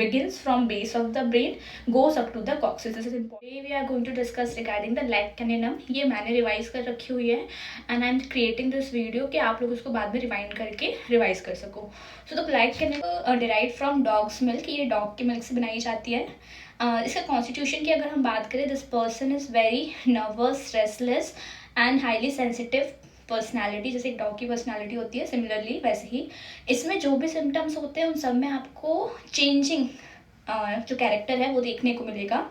begins from base of the brain, goes up to the coccyx. This is important. Today we are going to discuss regarding the leg caninum. ये मैंने revise कर रखी हुई है and I am creating this video कि आप लोग उसको बाद में रिवाइंड करके रिवाइज कर सको. So the leg caninum derive from dogs milk. ये डॉग के मिल्क से बनाई जाती है. इसका कॉन्स्टिट्यूशन की अगर हम बात करें, this person is very nervous, restless and highly sensitive personality. जैसे एक डॉग की पर्सनैलिटी होती है, सिमिलरली वैसे ही इसमें जो भी सिम्टम्स होते हैं उन सब में आपको चेंजिंग जो कैरेक्टर है वो देखने को मिलेगा.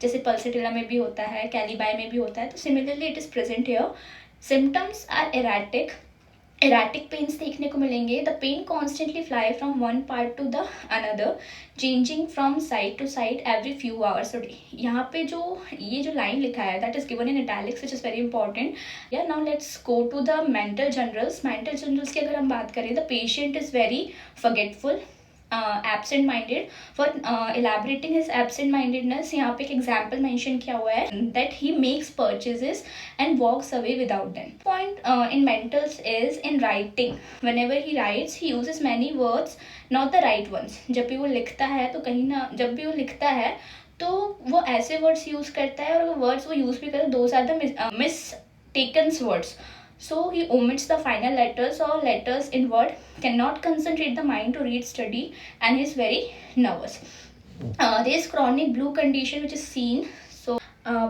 जैसे पल्सेटिला में भी होता है, कैलीबाई में भी होता है, तो similarly it is present here. Symptoms are erratic pains देखने को मिलेंगे. The pain constantly fly from one part to the another, changing from side to side every few hours a day. यहाँ पे जो ये जो लाइन लिखा है that is given in italics which is very important. या now let's go to the mental generals. Mental generals की अगर हम बात करें, the patient is very forgetful, absent minded. For elaborating his absent mindedness, यहाँ पे एक एग्जाम्पल मेंशन किया हुआ है that he makes purchases and walks away without them. Point in mentals is in writing. Whenever he writes, he uses many words, not the right ones. जब भी वो लिखता है तो कहीं ना, जब भी वो लिखता है तो वो ऐसे वर्ड्स यूज करता है, और वो वर्ड्स वो यूज भी करता है, those are the mistaken words. So he omits the final letters or letters in word, cannot concentrate the mind to read, study, and is very nervous. There is chronic blue condition which is seen. So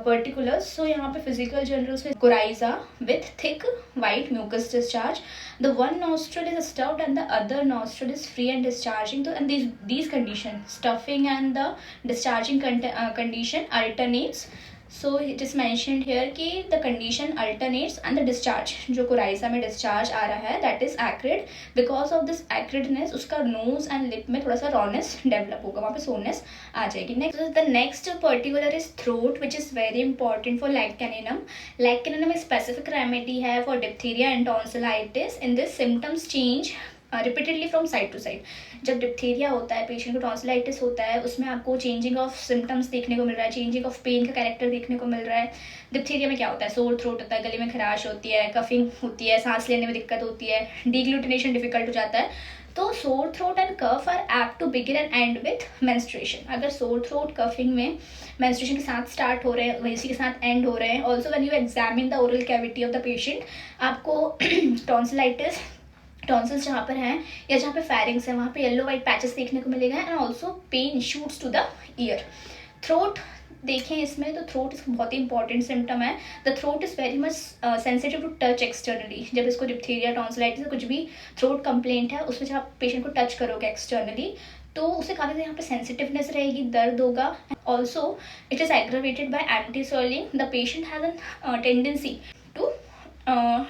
particulars. So यहाँ पे physical generals with coryza with thick white mucus discharge. The one nostril is stuffed and the other nostril is free and discharging. So, and these conditions, stuffing and the discharging condition alternates. So it is mentioned here कि the condition alternates and the discharge, जो coryza में discharge आ रहा है that is acrid. Because of this acridness उसका nose and lip में थोड़ा सा रॉनेस डेवलप होगा, वहाँ पे सोनेस आ जाएगी. Next particular is throat which is very important for leg caninum. Leg caninum एक स्पेसिफिक रेमेडी है for diphtheria and tonsillitis. In this symptoms change repeatedly from side to side. जब diphtheria होता है, पेशेंट को tonsillitis होता है, उसमें आपको चेंजिंग ऑफ सिम्टम्स देखने को मिल रहा है, चेंजिंग ऑफ पेन का कैरेक्टर देखने को मिल रहा है. डिप्थीरिया में क्या होता है, सोर थ्रोट होता है, गले में खराश होती है, कफिंग होती है, सांस लेने में दिक्कत होती है, डिग्लूटिनेशन डिफिकल्ट हो जाता है. तो sore throat and cough are apt to begin and end with menstruation. अगर सोर थ्रोट कफिंग में मेंस्ट्रुएशन के साथ स्टार्ट हो रहे हैं, इसी के साथ एंड हो रहे हैं. Also when you examine the oral cavity of the patient, आपको टॉन्सिलाइटिस, टॉन्सिल्स जहाँ पर हैं या जहाँ पे फेरिंग्स है वहाँ पे येलो वाइट पैचेस देखने को मिलेगा. And also pain shoots to the ear. Throat देखें इसमें, तो थ्रोट इसका बहुत ही इंपॉर्टेंट सिम्टम है. The throat is very much sensitive to touch externally. जब इसको डिप्थीरिया, टॉन्सिलाइटिस, कुछ भी थ्रोट कंप्लेंट है, उसमें जब आप पेशेंट को टच करोगे एक्सटर्नली तो उसे काफ़ी ज़्यादा यहाँ पे सेंसिटिवनेस रहेगी, दर्द होगा. Also it is aggravated by empty swallowing. The patient has an tendency to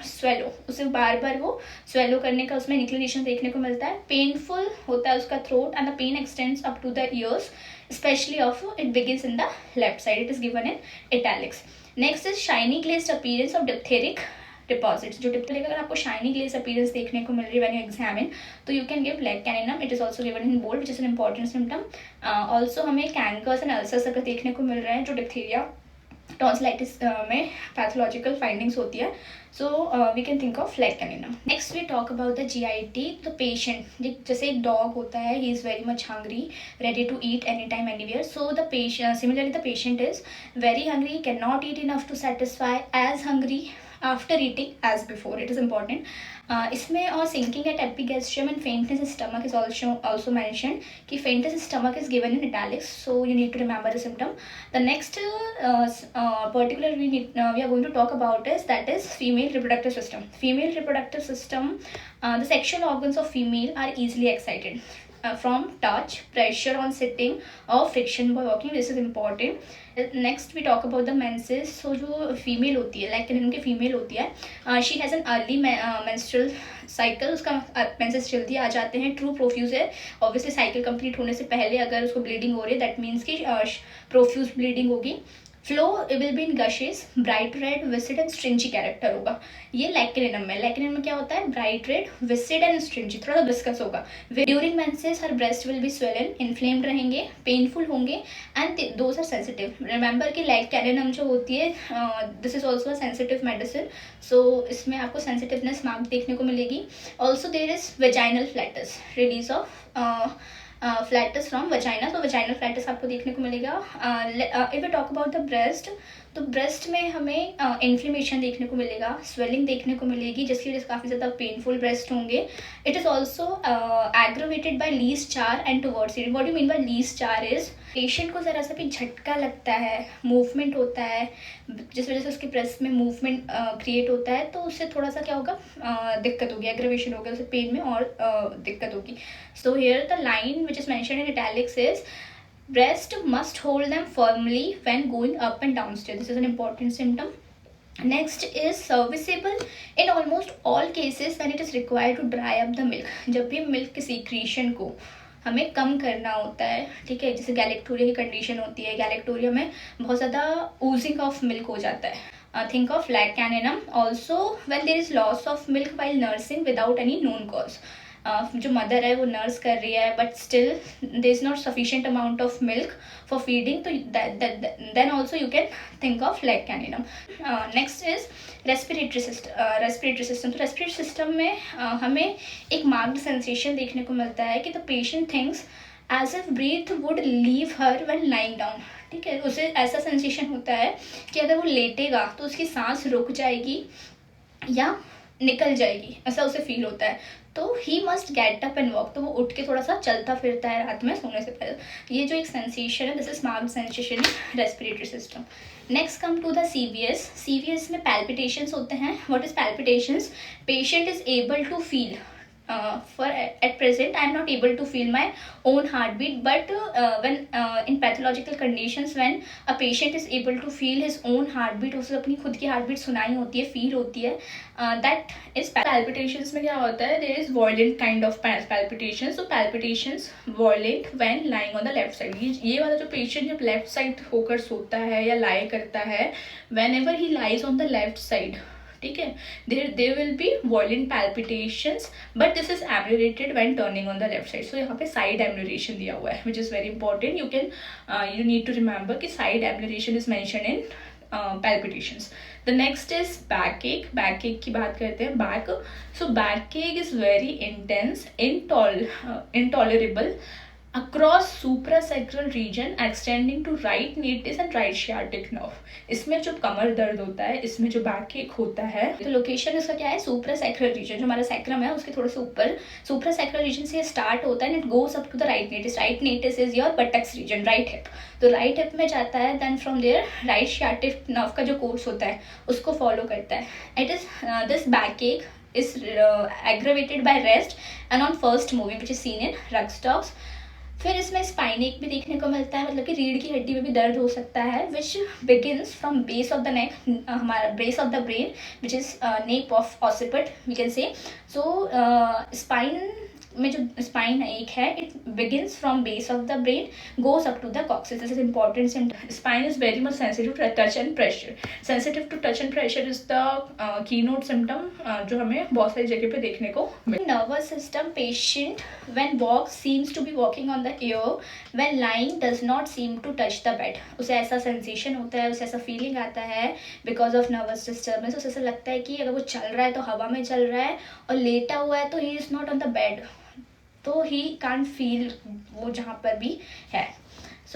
swallow. उसे बार बार वो स्वेलो करने का उसमें इंक्लिनेशन देखने को मिलता है. पेनफुल होता है उसका throat and the pain extends up to the ears, especially of it begins in the left side. It is given in italics. Next is shiny glazed appearance of diphtheric deposits. जो diphtheric, अगर आपको shiny glaze appearance देखने को मिल रही है when you examine, तो you can give leg caninum. It is also given in bold which is an important symptom. Also हमें कैंकर्स एंड अल्सर्स अगर देखने को मिल रहे हैं, जो डिप्थीरिया, टॉन्सिलाइटिस में पैथोलॉजिकल फाइंडिंग्स होती है. So we can think of leg caninum. Next we talk about the GIT. The patient, जैसे एक डॉग होता है, he is very much hungry, ready to eat any time anywhere. So the patient, similarly the patient is very hungry, can not eat enough to satisfy, as hungry after eating as before. It is important. इसमें और sinking eight epigastrium and faintness stomach is also mentioned कि faintness stomach is given in italics. So you need to remember the symptom. The next particular we are going to talk about is that is female reproductive system. Female reproductive system, the sexual organs of female are easily excited from touch, pressure on sitting or friction by walking. This is important. Next we talk about the menses. So जो female होती है, like उनकी female होती है, she has an early menstrual cycle. उसका menses जल्दी आ जाते हैं. ट्रू प्रोफ्यूज है, ऑब्वियसली साइकिल कंप्लीट होने से पहले अगर उसको ब्लीडिंग हो रही है दैट मीन्स कि प्रोफ्यूज ब्लीडिंग होगी. Flow will be in gushes, bright red, viscid and stringy character होगा. ये leg caninum में, leg caninum में क्या होता है, bright red, viscid and stringy, थोड़ा सा विस्कस होगा. During menses her breast will be swollen, inflamed रहेंगे, पेनफुल होंगे and those are sensitive. Remember कि leg caninum जो होती है, this is also a sensitive medicine. So इसमें आपको सेंसिटिवनेस मार्क देखने को मिलेगी. Also there is vaginal flatus, release of flatus from vagina, तो वजाइनल फ्लैटस आपको देखने को मिलेगा। If we talk about the breast, तो ब्रेस्ट में हमें इन्फ्लेमेशन देखने को मिलेगा, स्वेलिंग देखने को मिलेगी, जिसकी वजह से काफ़ी ज़्यादा पेनफुल ब्रेस्ट होंगे। It is also aggravated by least jar and towards it. What you mean by least jar is, patient को ज़रा सा भी झटका लगता है, मूवमेंट होता है, जिस वजह से उसके ब्रेस्ट में मूवमेंट क्रिएट होता है, तो उससे थोड़ा सा क्या होगा, दिक्कत होगी, एग्रेवेशन होगा, उसे पेन में और दिक्कत होगी। So here the line which is mentioned in italics is breast must hold them firmly when going up and down stairs. This is an important symptom. Next is serviceable in almost all cases when it is required to dry up the milk. जब भी milk के secretion को हमें कम करना होता है, ठीक है, जैसे गैलेक्टोरिया की कंडीशन होती है, गैलेक्टोरिया में बहुत ज़्यादा ओजिंग ऑफ मिल्क हो जाता है। Think of lac caninum also when there is loss of milk while nursing without any known cause. जो मदर है वो नर्स कर रही है but still there is not sufficient amount of milk for feeding, तो then also you can think of lac caninum. Next is respiratory system. तो respiratory system में हमें एक मार्क्ड सेंसेशन देखने को मिलता है कि the patient thinks as if breath would leave her when lying down, ठीक है, उसे ऐसा सेंसेशन होता है कि अगर वो लेटेगा तो उसकी सांस रुक जाएगी या निकल जाएगी, ऐसा उसे फील होता है। तो he must get up and walk, तो वो उठ के थोड़ा सा चलता फिरता है रात में सोने से पहले। ये जो एक सेंसेशन है, this is marked sensation in respiratory system. Next come to the CVS. CVS में पैल्पिटेशंस होते हैं। What is palpitations? Patient is able to feel, for at present I am not able to feel my own heartbeat, but when in pathological conditions when a patient is able to feel his own heartbeat, उसे अपनी खुद की heartbeat सुनाई होती है, feel होती है, that is palpitations। में क्या होता है, there is violent kind of palpitations, so palpitations violent when lying on the left side। ये वाला जो patient जब left side होकर सोता है या lie करता है, whenever he lies on the left side, ठीक है, there will be violent palpitations, but this is ameliorated when turning on the left side। so यहाँ पे side amelioration दिया हुआ है, which is very important। you need to remember कि side amelioration is mentioned in palpitations। the next is backache। backache की बात करते हैं, back। so backache is very intense, intolerable across suprasacral region extending to right natus and right sciatic nerve। इसमें जो कमर दर्द होता है, इसमें जो बैक होता है, तो लोकेशन इसका क्या है, सुप्रासैक्रल रीजन, जो हमारा सैक्रम है उसके थोड़े से ऊपर, सुप्रासैक्रल रीजन से स्टार्ट होता है and it goes up to the right nates. Right nates is your buttocks region, right hip, तो राइट हिप में जाता है, then from there right sciatic nerve का जो कोर्स होता है उसको फॉलो करता है। It is this back is aggravated by rest and on first moving, which is seen in Rugstocks। फिर इसमें स्पाइन एक भी देखने को मिलता है, मतलब कि रीढ़ की हड्डी में भी दर्द हो सकता है, which begins from base of the neck, हमारा base of the brain, which is neck of occiput we can say. So spine में जो स्पाइन एक है, it begins from base of the brain, goes up to the coccyx. This is important symptom. Spine is very much sensitive to touch and pressure. Sensitive to touch and pressure is the keynote symptom जो हमें बहुत सारी जगह पे देखने को मिले। Nervous system, patient when walk seems to be walking on the air, when lying does not seem to touch the bed. उसे ऐसा सेंसेशन होता है, उसे ऐसा फीलिंग आता है बिकॉज ऑफ नर्वस डिस्टर्बेंस। उसे ऐसा लगता है कि अगर वो चल रहा है तो हवा में चल रहा है, और लेटा हुआ है तो he is not on the bed, तो ही कांट फील वो जहाँ पर भी है।